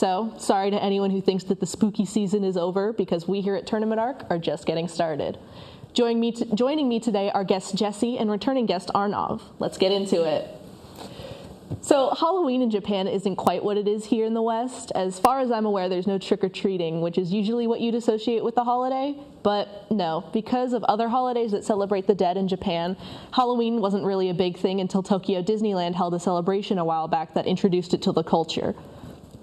So, sorry to anyone who thinks that the spooky season is over, because we here at Tournament Arc are just getting started. Joining me today are guest Jesse and returning guest Arnav. Let's get into it. So, Halloween in Japan isn't quite what it is here in the West. As far as I'm aware, there's no trick-or-treating, which is usually what you'd associate with the holiday. But no, because of other holidays that celebrate the dead in Japan, Halloween wasn't really a big thing until Tokyo Disneyland held a celebration a while back that introduced it to the culture.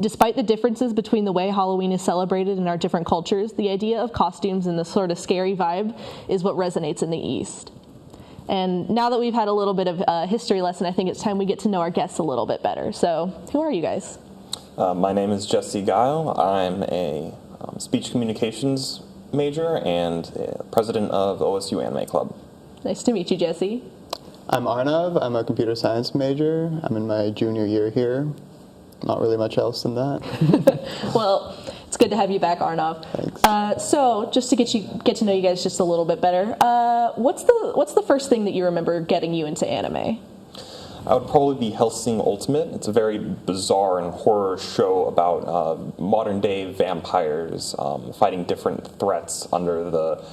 Despite the differences between the way Halloween is celebrated in our different cultures, the idea of costumes and the sort of scary vibe is what resonates in the East. And now that we've had a little bit of a history lesson, I think it's time we get to know our guests a little bit better. So, who are you guys? My name is Jesse Guile. I'm a speech communications major and president of OSU Anime Club. Nice to meet you, Jesse. I'm Arnav. I'm a computer science major. I'm in my junior year here. Not really much else than that. Well, it's good to have you back, Arnav. Thanks. So, just to get to know you guys just a little bit better, what's the first thing that you remember getting you into anime? I would probably be Hellsing Ultimate. It's a very bizarre and horror show about modern-day vampires fighting different threats under the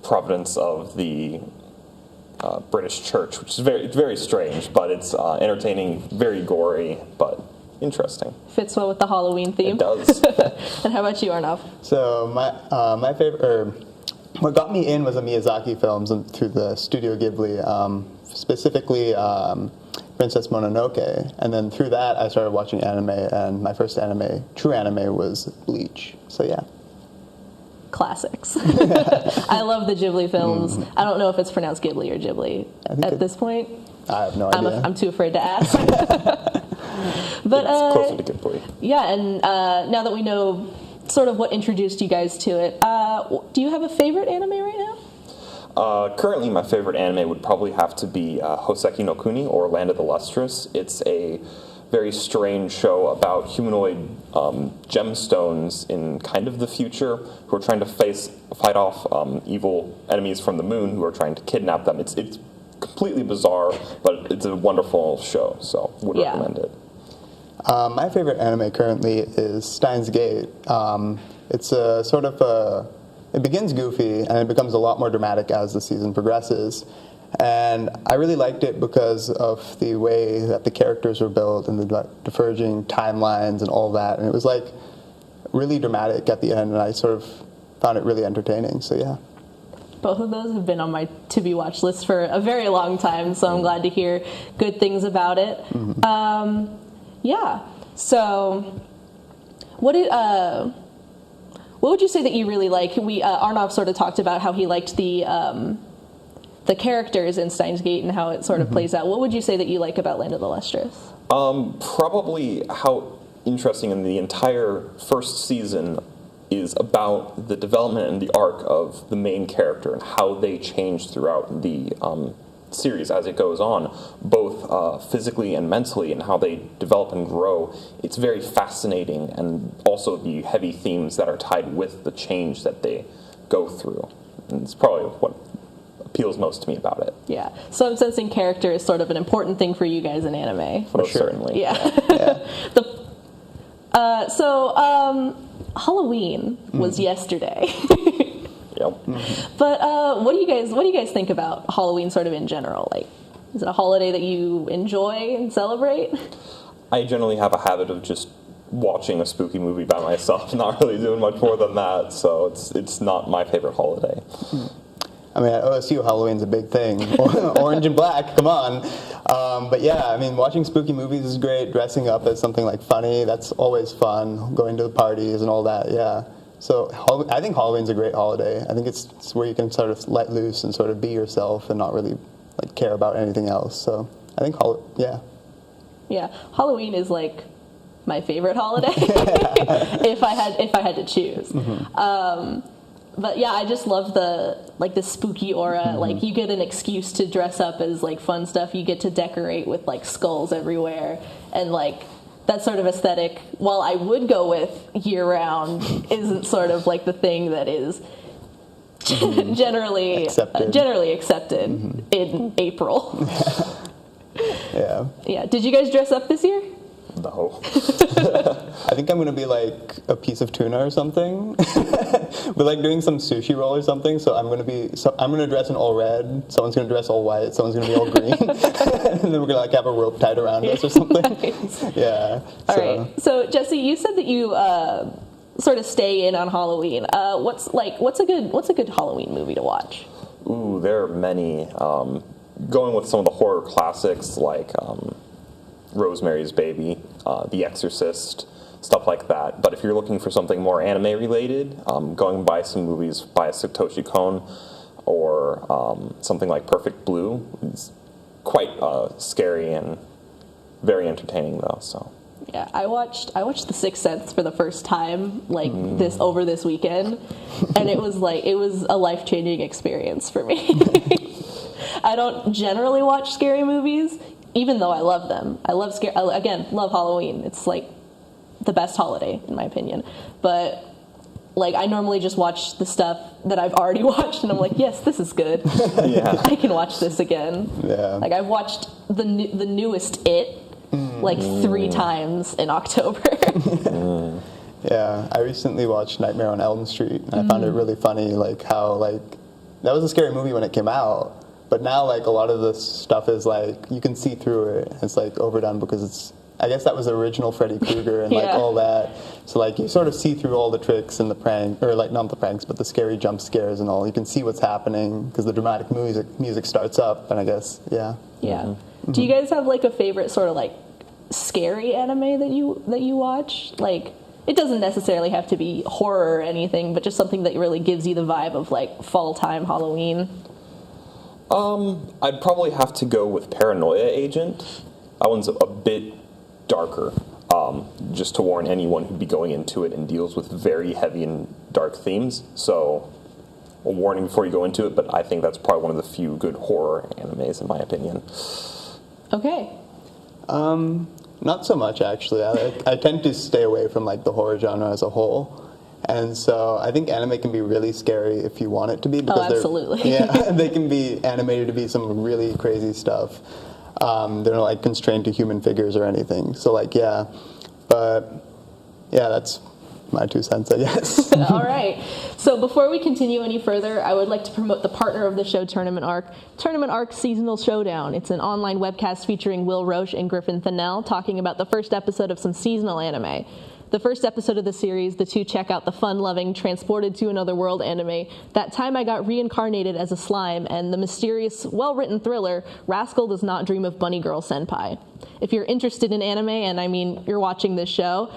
providence of the British Church, which is very strange, but it's entertaining, very gory, but interesting. Fits well with the Halloween theme. It does. And how about you, Arnav? So my favorite, what got me in was the Miyazaki films through the Studio Ghibli, specifically Princess Mononoke, and then through that I started watching anime, and my first true anime was Bleach. So yeah. Classics. I love the Ghibli films. I don't know if it's pronounced Ghibli or Ghibli at this point. I have no idea. I'm too afraid to ask. But it's closer to Ghibli. Yeah, and now that we know sort of what introduced you guys to it, do you have a favorite anime right now? Currently, my favorite anime would probably have to be Hoseki no Kuni, or Land of the Lustrous. It's a very strange show about humanoid gemstones in kind of the future who are trying to fight off evil enemies from the moon who are trying to kidnap them. It's completely bizarre, but it's a wonderful show, so would recommend it. My favorite anime currently is Steins Gate. It's a sort of it begins goofy and it becomes a lot more dramatic as the season progresses. And I really liked it because of the way that the characters were built and the diverging timelines and all that. And it was like really dramatic at the end, and I sort of found it really entertaining. So yeah. Both of those have been on my to-be watch list for a very long time, so I'm glad to hear good things about it. Mm-hmm. Yeah. So, what would you say that you really like? Arnav sort of talked about how he liked the characters in Steins Gate and how it sort of plays out. What would you say that you like about Land of the Lustrous? Probably how interesting in the entire first season is about the development and the arc of the main character and how they change throughout the series as it goes on, both physically and mentally, and how they develop and grow. It's very fascinating, and also the heavy themes that are tied with the change that they go through. And it's probably what appeals most to me about it. Yeah. So I'm sensing character is sort of an important thing for you guys in anime. Most certainly. Yeah. Halloween was yesterday. Yep. But what do you guys think about Halloween sort of in general? Like, is it a holiday that you enjoy and celebrate? I generally have a habit of just watching a spooky movie by myself, not really doing much more than that, so it's not my favorite holiday. I mean, at OSU, Halloween's a big thing. Orange and black, come on. But yeah, I mean, watching spooky movies is great. Dressing up as something like funny, that's always fun. Going to the parties and all that, yeah. So I think Halloween's a great holiday. I think it's where you can sort of let loose and sort of be yourself and not really like care about anything else. So I think yeah. Yeah, Halloween is like my favorite holiday if I had to choose. Mm-hmm. But yeah, I just love the spooky aura. Mm-hmm. Like, you get an excuse to dress up as like fun stuff. You get to decorate with like skulls everywhere, and like that sort of aesthetic, while I would go with year round, isn't sort of like the thing that is generally accepted in April. Yeah. Yeah. Did you guys dress up this year? No. I think I'm gonna be like a piece of tuna or something. We're like doing some sushi roll or something. So I'm gonna dress in all red. Someone's gonna dress all white. Someone's gonna be all green. And then we're gonna like have a rope tied around us or something. Nice. Yeah. All right. So Jesse, you said that you sort of stay in on Halloween. What's a good Halloween movie to watch? Ooh, there are many. Going with some of the horror classics like Rosemary's Baby, The Exorcist, stuff like that. But if you're looking for something more anime related, going by some movies by Satoshi Kon or something like Perfect Blue is quite scary and very entertaining though. So. Yeah, I watched The Sixth Sense for the first time over this weekend, and it was a life-changing experience for me. I don't generally watch scary movies, even though I love them. I love love Halloween. It's like the best holiday in my opinion. But like I normally just watch the stuff that I've already watched, and I'm like, yes, this is good. Yeah. I can watch this again. Yeah. Like I've watched the newest It like 3 times in October. Yeah, I recently watched Nightmare on Elm Street, and I found it really funny, like how like that was a scary movie when it came out, but now like a lot of the stuff is like you can see through it. It's like overdone because I guess that was the original Freddy Krueger and like all that. So like you sort of see through all the tricks and the prank, or like not the pranks, but the scary jump scares and all. You can see what's happening because the dramatic music starts up, and I guess yeah. Do you guys have like a favorite sort of like scary anime that you watch? Like it doesn't necessarily have to be horror or anything, but just something that really gives you the vibe of like fall time Halloween. I'd probably have to go with Paranoia Agent. That one's a bit darker. Just to warn anyone who'd be going into it, and deals with very heavy and dark themes. So a warning before you go into it, but I think that's probably one of the few good horror animes in my opinion. Okay. Not so much actually. I tend to stay away from like the horror genre as a whole, and so I think anime can be really scary if you want it to be. Because absolutely. They can be animated to be some really crazy stuff. They're not like constrained to human figures or anything. So like that's my 2 cents, I guess. All right. So before we continue any further, I would like to promote the partner of the show, Tournament Arc Seasonal Showdown. It's an online webcast featuring Will Roche and Griffin Thinnell talking about the first episode of some seasonal anime. The first episode of the series, the two check out the fun-loving Transported to Another World anime, That Time I Got Reincarnated as a Slime, and the mysterious, well-written thriller, Rascal Does Not Dream of Bunny Girl Senpai. If you're interested in anime, and I mean you're watching this show,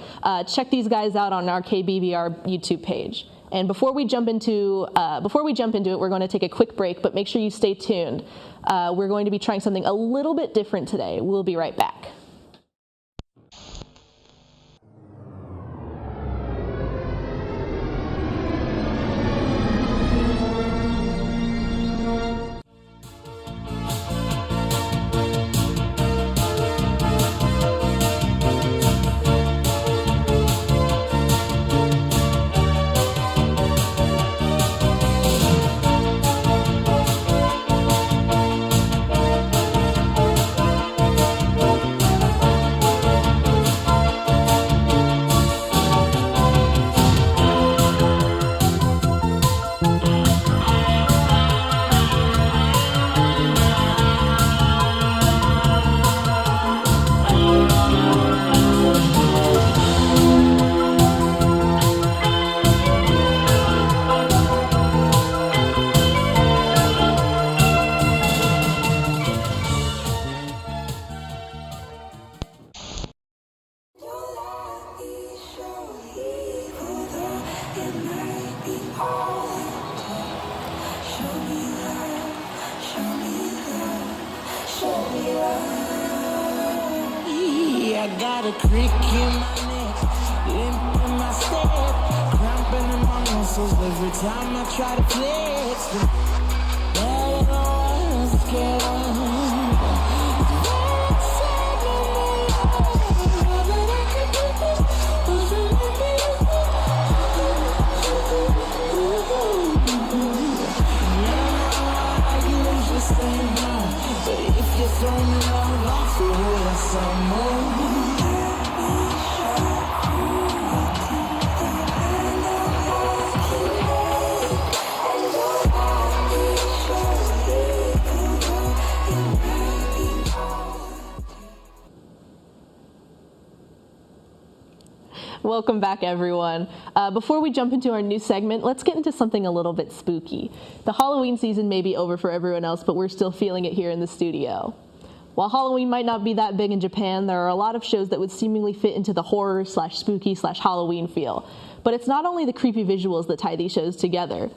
check these guys out on our KBVR YouTube page. And before we jump into it, we're going to take a quick break, but make sure you stay tuned. We're going to be trying something a little bit different today. We'll be right back. I got a crick in my neck, limp in my step, cramping in my muscles every time I try to flex. But I'm scared. But if you throw me off, I'll feel some more. welcome back, everyone. Before we jump into our new segment, let's get into something a little bit spooky. The Halloween season may be over for everyone else, but we're still feeling it here in the studio. While Halloween might not be that big in Japan, there are a lot of shows that would seemingly fit into the horror/spooky/Halloween feel. But it's not only the creepy visuals that tie these shows together.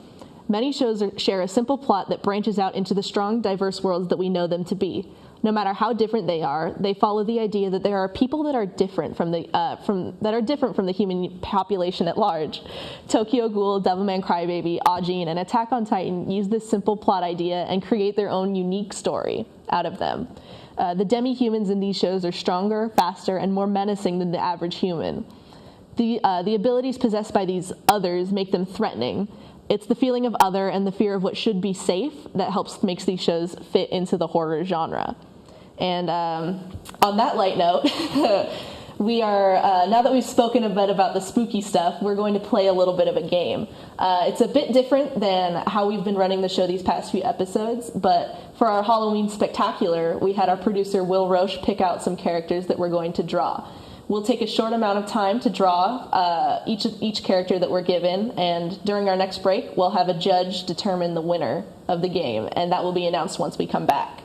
Many shows share a simple plot that branches out into the strong, diverse worlds that we know them to be. No matter how different they are, they follow the idea that there are people that are different from the human population at large. Tokyo Ghoul, Devilman Crybaby, Ajin, and Attack on Titan use this simple plot idea and create their own unique story out of them. The demi-humans in these shows are stronger, faster, and more menacing than the average human. The abilities possessed by these others make them threatening. It's the feeling of other and the fear of what should be safe that makes these shows fit into the horror genre. And on that light note, we are, now that we've spoken a bit about the spooky stuff, we're going to play a little bit of a game. It's a bit different than how we've been running the show these past few episodes, but for our Halloween Spectacular, we had our producer Will Roche pick out some characters that we're going to draw. We'll take a short amount of time to draw each character that we're given, and during our next break, we'll have a judge determine the winner of the game, and that will be announced once we come back.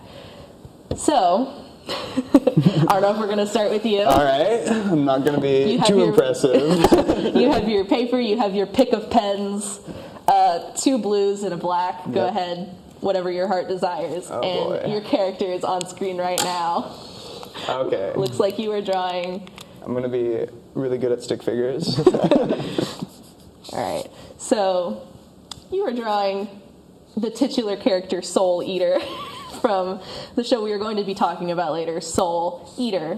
So, Arnav, we're going to start with you. All right. I'm not going to be too impressive. You have your paper, you have your pick of pens, 2 blues and a black. Go ahead, whatever your heart desires. Boy. Your character is on screen right now. Okay. Looks like you were drawing. I'm going to be really good at stick figures. All right. So, you were drawing the titular character Soul Eater from the show we are going to be talking about later, Soul Eater,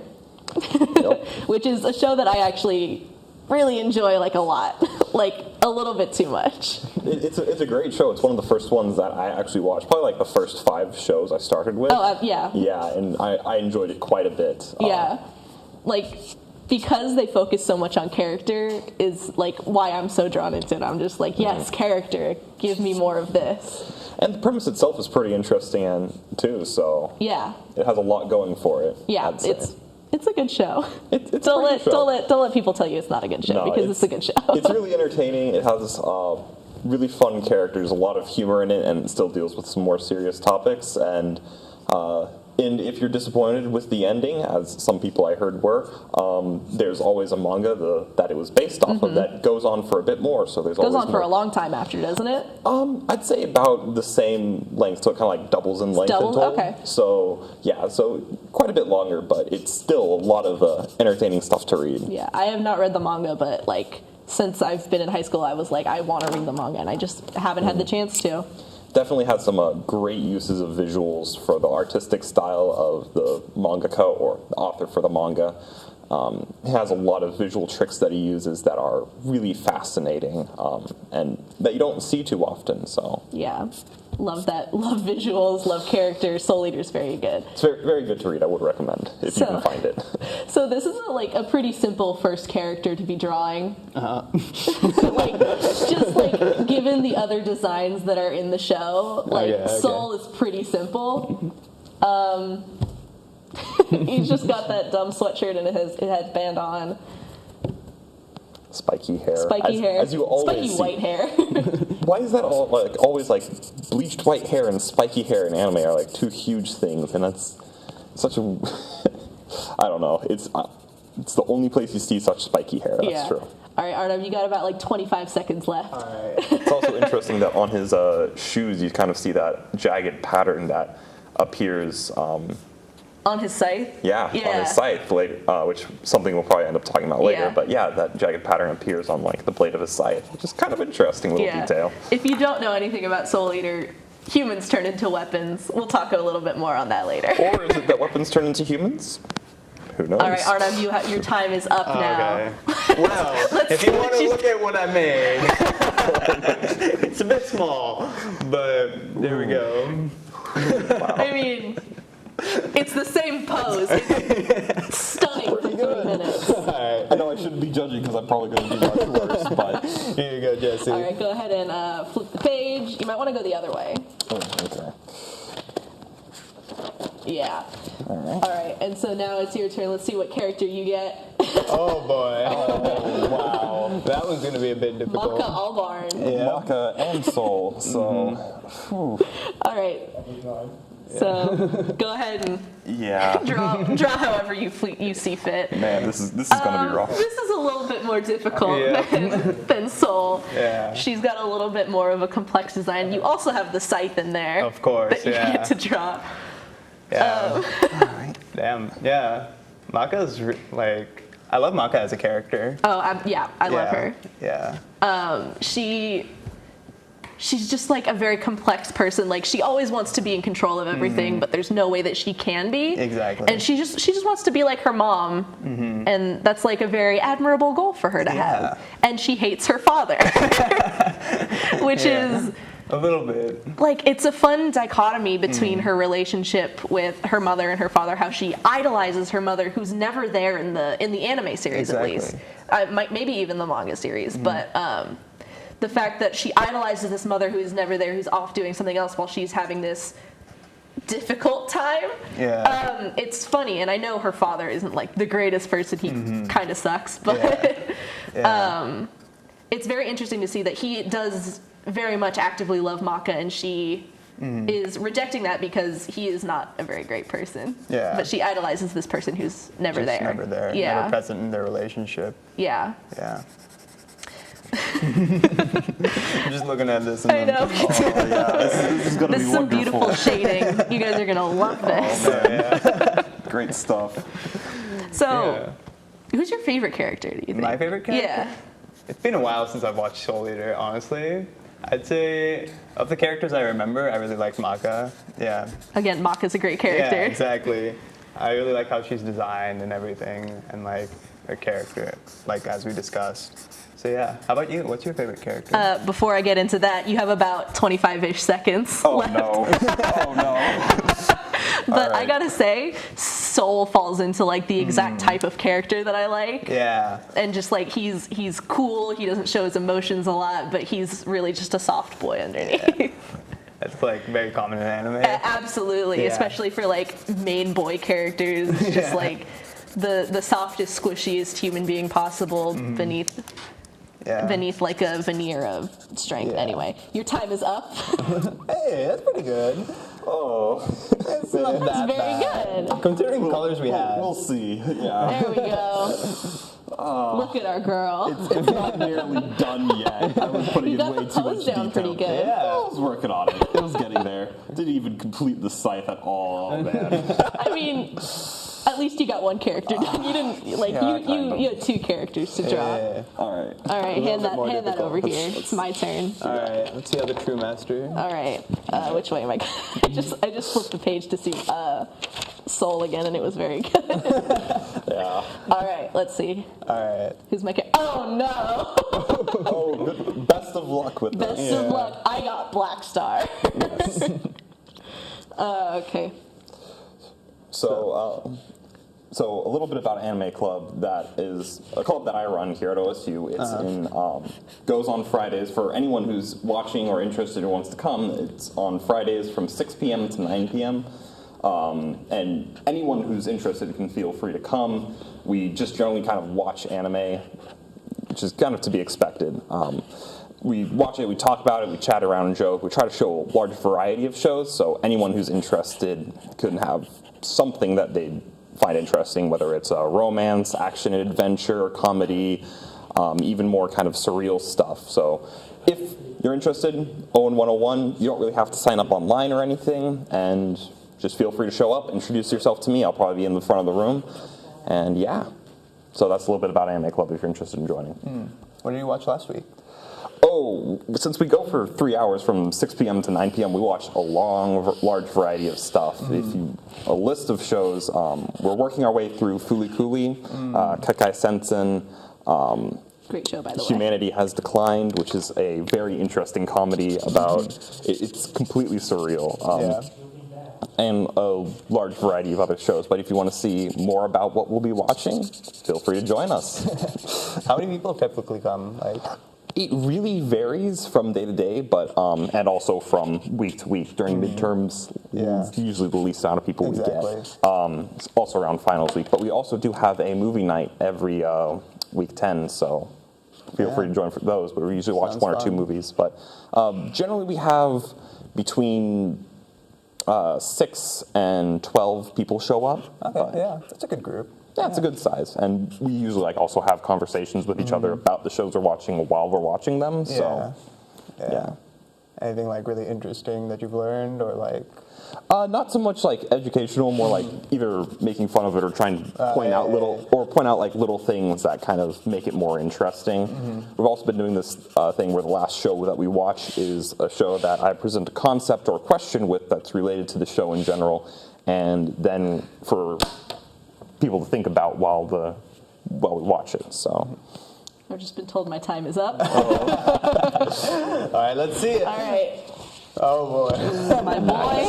which is a show that I actually really enjoy a lot, a little bit too much. It's a great show. It's one of the first ones that I actually watched. Probably the first 5 shows I started with. Yeah. Yeah, and I enjoyed it quite a bit. Yeah. Because they focus so much on character is why I'm so drawn into it. I'm just yes, character, give me more of this. And the premise itself is pretty interesting too, so yeah, it has a lot going for it. Yeah, it's a good show. Don't let people tell you it's not a good show, because it's a good show. It's really entertaining. It has really fun characters, a lot of humor in it, and it still deals with some more serious topics. And if you're disappointed with the ending, as some people I heard were, there's always a manga that it was based off of that goes on for a bit more. So there's goes on for a long time after, doesn't it? I'd say about the same length, so it kind of doubles in length. Doubles? In total. Okay. So yeah, so quite a bit longer, but it's still a lot of entertaining stuff to read. Yeah, I have not read the manga, but since I've been in high school, I was I want to read the manga, and I just haven't had the chance to. Definitely has some great uses of visuals for the artistic style of the mangaka or the author for the manga. He has a lot of visual tricks that he uses that are really fascinating and that you don't see too often. So yeah, love that. Love visuals. Love characters. Soul Eater's very good. It's very, very good to read. I would recommend if you can find it. So this is a pretty simple first character to be drawing. Given the other designs that are in the show, Soul is pretty simple. He's just got that dumb sweatshirt and it has band on. Spiky hair. As you always see. White hair. Why is that always bleached white hair and spiky hair in anime are 2 huge things, and that's such a I don't know. It's the only place you see such spiky hair. That's true. All right, Arnav, you got about 25 seconds left. All right. It's also interesting that on his shoes you kind of see that jagged pattern that appears on his scythe? Yeah, on his scythe, which something we'll probably end up talking about later. But yeah, that jagged pattern appears on the blade of his scythe, which is kind of interesting little detail. If you don't know anything about Soul Eater, humans turn into weapons. We'll talk a little bit more on that later. Or is it that weapons turn into humans? Who knows? All right, Arnav, your time is up now. Okay. Well, if you want to look at what I made, it's a bit small, but there we go. Wow. I mean, it's the same pose. It's stunning for 3 minutes. All right. I know I shouldn't be judging because I'm probably going to do much worse, but here you go, Jesse. All right, go ahead and flip the page. You might want to go the other way. Oh, okay. Yeah. All right, and so now it's your turn. Let's see what character you get. Oh boy. Oh, wow. That one's gonna be a bit difficult. Maka Albarn. Yeah. Maka and Soul. So, All right. So go ahead and yeah. draw however you see fit. Man, this is gonna be rough. This is a little bit more difficult Yeah. than Soul. Yeah. She's got a little bit more of a complex design. You also have the scythe in there. Of course, that you yeah. get to draw. Yeah. Damn. Yeah. Maka's like, I love Maka as a character. Oh, I love her. Yeah. She's just like a very complex person. Like she always wants to be in control of everything, but there's no way that she can be. Exactly. And she just wants to be like her mom, and that's like a very admirable goal for her to have. And she hates her father, which is a little bit. like it's a fun dichotomy between her relationship with her mother and her father. How she idolizes her mother, who's never there in the anime series at least. Maybe even the manga series, but. The fact that she idolizes this mother who is never there, who's off doing something else while she's having this difficult time. Yeah. It's funny, and I know her father isn't like the greatest person. He kind of sucks, but it's very interesting to see that he does very much actively love Maka, and she is rejecting that because he is not a very great person. Yeah. But she idolizes this person who's never Just there. Never there. Yeah. Never present in their relationship. Yeah. Yeah. I'm just looking at this. And I know. Oh, yeah. This is gonna This be is some wonderful. beautiful shading. You guys are gonna love this. Yeah. Great stuff. So, who's your favorite character, do you think? My favorite character? Yeah. It's been a while since I've watched Soul Eater, honestly. I'd say of the characters I remember, I really liked Maka. Yeah. Again, Maka's a great character. Yeah, exactly. I really like how she's designed and everything, and like her character, like as we discussed. So yeah, how about you? What's your favorite character? Before I get into that, you have about 25-ish seconds Oh left. no. Oh no. But All I right. gotta say, Soul falls into like the exact type of character that I like. Yeah. And just like he's cool, he doesn't show his emotions a lot, but he's really just a soft boy underneath. That's like very common in anime. Absolutely, Yeah. especially for like main boy characters, just like the softest, squishiest human being possible beneath like a veneer of strength. Yeah. Anyway, your time is up. Hey, that's pretty good. Oh. It's not That's that very bad. good. Considering the colors we have. We'll see. Yeah. There we go. Look at our girl. It's not nearly done yet. I was putting You in got way the too pose much down detail. pretty good. I was working on it. It was getting there. Didn't even complete the scythe at all. Oh man. I mean, at least you got one character done. You didn't like Yeah, you had two characters to draw. Yeah. All right. All right, hand that difficult. over here. It's my turn. All right, let's see how the true master. All right, which way am I? I just flipped the page to see Soul again, and it was very good. Yeah. All right, let's see. All right. Who's my character? Oh no! Oh, good. Best of luck with Best this. of luck. I got Black Star. Okay. So a little bit about Anime Club. That is a club that I run here at OSU. It's goes on Fridays for anyone who's watching or interested or wants to come. It's on Fridays from 6 p.m. to 9 p.m. And anyone who's interested can feel free to come. We just generally kind of watch anime, which is kind of to be expected. We watch it, we talk about it, we chat around and joke. We try to show a large variety of shows, so anyone who's interested can have something that they'd find interesting, whether it's romance, action and adventure, comedy, even more kind of surreal stuff. So if you're interested, Owen 101, you don't really have to sign up online or anything, and just feel free to show up, introduce yourself to me. I'll probably be in the front of the room, and yeah. So that's a little bit about Anime Club if you're interested in joining. What did you watch last week? Oh, since we go for 3 hours from 6 p.m. to 9 p.m., we watch a large variety of stuff. A list of shows. We're working our way through Fooly Cooly, Kekai Sensen. Great show, by the way. Humanity Has Declined, which is a very interesting comedy about. It's completely surreal. And a large variety of other shows. But if you want to see more about what we'll be watching, feel free to join us. How many people typically come? Like, It really varies from day to day, but and also from week to week. During midterms, it's usually the least amount of people we get. It's also around finals week, but we also do have a movie night every week 10, so feel free to join for those. But we usually watch one or two movies. But generally, we have between 6 and 12 people show up. Okay, that's a good group. Yeah, it's a good size, and we usually also have conversations with each other about the shows we're watching while we're watching them. So, Anything really interesting that you've learned, or not so much educational, more either making fun of it or trying to point out little things that kind of make it more interesting. We've also been doing this thing where the last show that we watch is a show that I present a concept or a question with that's related to the show in general, and then for people to think about while we watch it. So I've just been told my time is up. All right, let's see it. All right. Oh boy. My boy.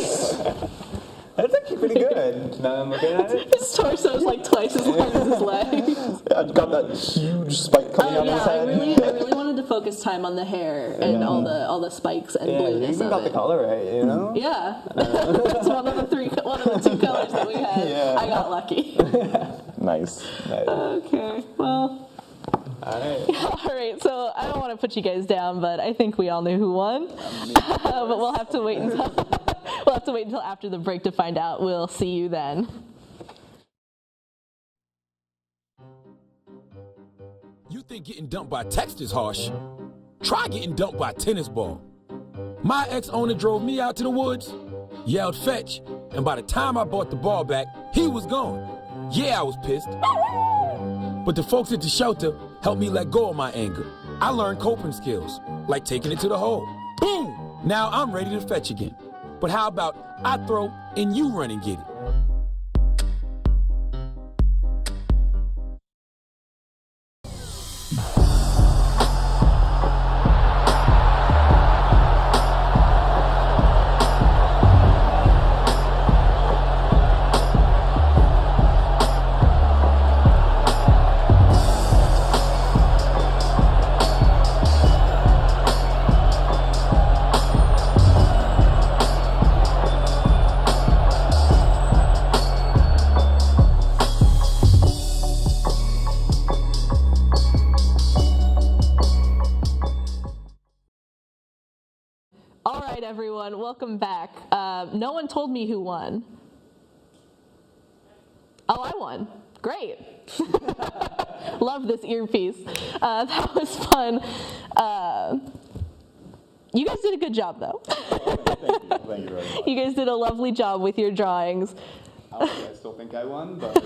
That's actually pretty good. Now I'm looking at it. His torso is twice as long as his legs. Yeah, it's got that huge spike coming out of his head. I really wanted to focus time on the hair and all the spikes and blueness you of got it. the color right, you know? Yeah. It's one of the two colors that we had. Yeah. I got lucky. Nice. Okay. Well. All right. So I don't want to put you guys down, but I think we all knew who won. But we'll have to wait until after the break to find out. We'll see you then. You think getting dumped by text is harsh? Try getting dumped by a tennis ball. My ex-owner drove me out to the woods, yelled fetch, and by the time I brought the ball back, he was gone. Yeah, I was pissed. But the folks at the shelter helped me let go of my anger. I learned coping skills, like taking it to the hole. Boom! Now I'm ready to fetch again. But how about I throw and you run and get it? All right, everyone, welcome back. No one told me who won. Oh, I won. Great. Love this earpiece. That was fun. You guys did a good job, though. Thank you very much. You guys did a lovely job with your drawings. I still think I won, but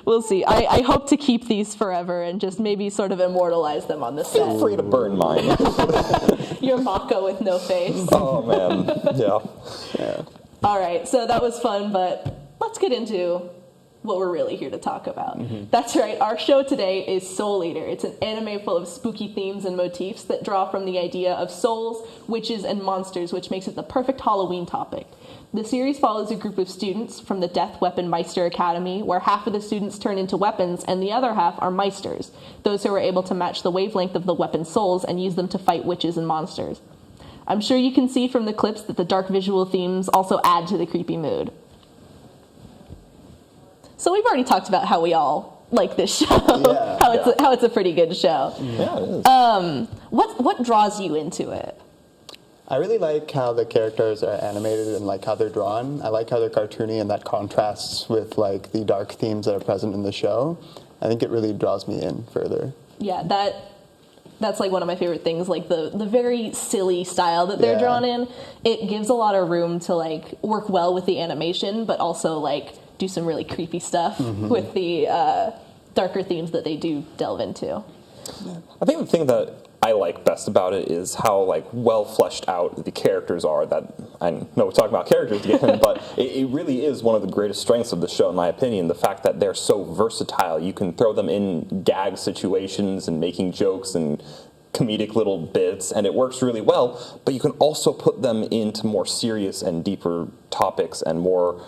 We'll see. I hope to keep these forever and just maybe sort of immortalize them on the set. Feel free to burn mine. Your Mako with no face. Oh, man. Yeah. All right, so that was fun, but let's get into what we're really here to talk about. That's right, our show today is Soul Eater. It's an anime full of spooky themes and motifs that draw from the idea of souls, witches, and monsters, which makes it the perfect Halloween topic. The series follows a group of students from the Death Weapon Meister Academy, where half of the students turn into weapons and the other half are Meisters, those who are able to match the wavelength of the weapon's souls and use them to fight witches and monsters. I'm sure you can see from the clips that the dark visual themes also add to the creepy mood. So we've already talked about how we all like this show, how it's a pretty good show. Yeah, it is. What draws you into it? I really like how the characters are animated and like how they're drawn. I like how they're cartoony and that contrasts with like the dark themes that are present in the show. I think it really draws me in further. Yeah, that's like one of my favorite things, like the very silly style that they're drawn in. It gives a lot of room to like work well with the animation, but also like do some really creepy stuff with the darker themes that they do delve into. I think the thing that I like best about it is how like well fleshed out the characters are. That I know we're talking about characters again, but it really is one of the greatest strengths of the show, in my opinion. The fact that they're so versatile. You can throw them in gag situations and making jokes and comedic little bits, and it works really well. But you can also put them into more serious and deeper topics and more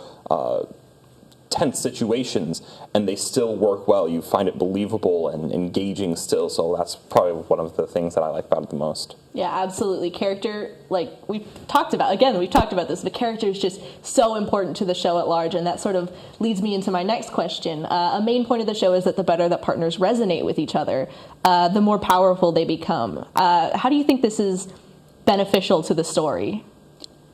tense situations, and they still work well. You find it believable and engaging still, so that's probably one of the things that I like about it the most. Yeah, absolutely. Character, like we've talked about this, the character is just so important to the show at large, and that sort of leads me into my next question. A main point of the show is that the better that partners resonate with each other, the more powerful they become. How do you think this is beneficial to the story?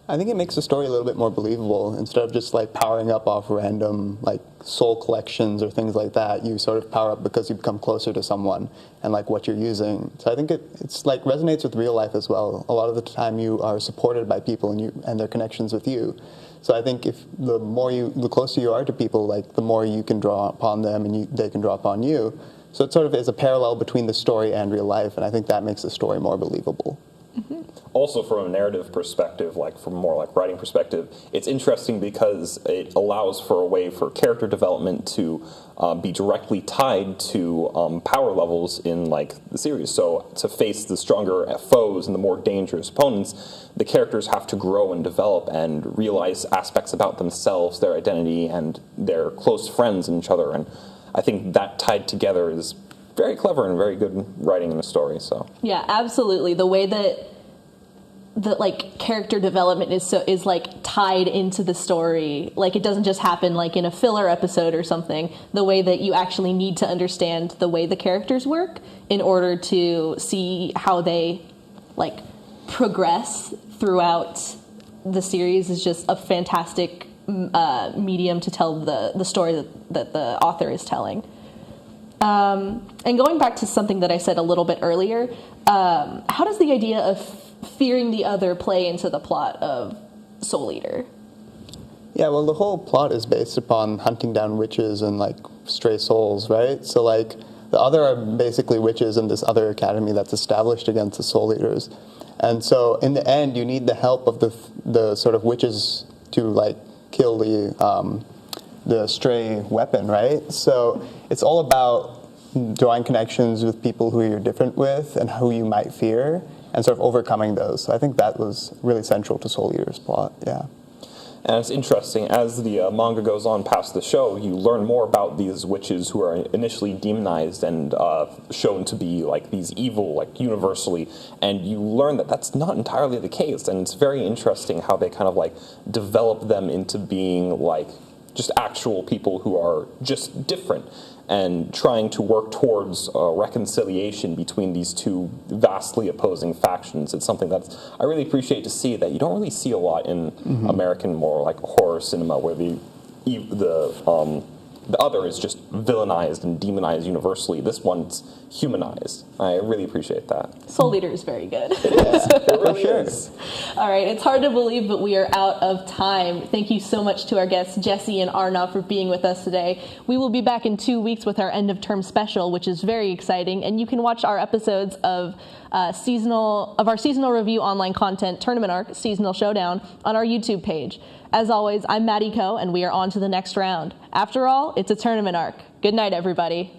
I think it makes the story a little bit more believable. Instead of just like powering up off random like soul collections or things like that, you sort of power up because you become closer to someone and like what you're using. So I think it's like resonates with real life as well. A lot of the time you are supported by people and their connections with you. So I think if the closer you are to people, like the more you can draw upon them and they can draw upon you. So it sort of is a parallel between the story and real life, and I think that makes the story more believable. Mm-hmm. Also, from a narrative perspective, like from more like writing perspective, it's interesting because it allows for a way for character development to be directly tied to power levels in like the series. So to face the stronger foes and the more dangerous opponents, the characters have to grow and develop and realize aspects about themselves, their identity, and their close friends and each other. And I think that tied together is very clever and very good writing in the story. So yeah, absolutely. The way that like character development is like tied into the story, like it doesn't just happen like in a filler episode or something. The way that you actually need to understand the way the characters work in order to see how they like progress throughout the series is just a fantastic medium to tell the story that the author is telling. And going back to something that I said a little bit earlier, how does the idea of fearing the other play into the plot of Soul Eater? Yeah, well, the whole plot is based upon hunting down witches and like stray souls, right? So like the other are basically witches in this other academy that's established against the Soul Eaters. And so in the end, you need the help of the sort of witches to like kill the stray weapon, right? So it's all about drawing connections with people who you're different with and who you might fear, and sort of overcoming those. So I think that was really central to Soul Eater's plot, yeah. And it's interesting, as the manga goes on past the show, you learn more about these witches who are initially demonized and shown to be like these evil, like universally, and you learn that that's not entirely the case, and it's very interesting how they kind of like develop them into being like just actual people who are just different, and trying to work towards reconciliation between these two vastly opposing factions. It's something that I really appreciate to see, that you don't really see a lot in American more like horror cinema, where the other is just villainized and demonized universally. This one's humanized. I really appreciate that. Soul Eater is very good. It is. It really is. All right, it's hard to believe, but we are out of time. Thank you so much to our guests, Jesse and Arnav, for being with us today. We will be back in 2 weeks with our end of term special, which is very exciting, and you can watch our episodes of our seasonal review online content, Tournament Arc, Seasonal Showdown, on our YouTube page. As always, I'm Maddie Ko, and we are on to the next round. After all, it's a tournament arc. Good night, everybody.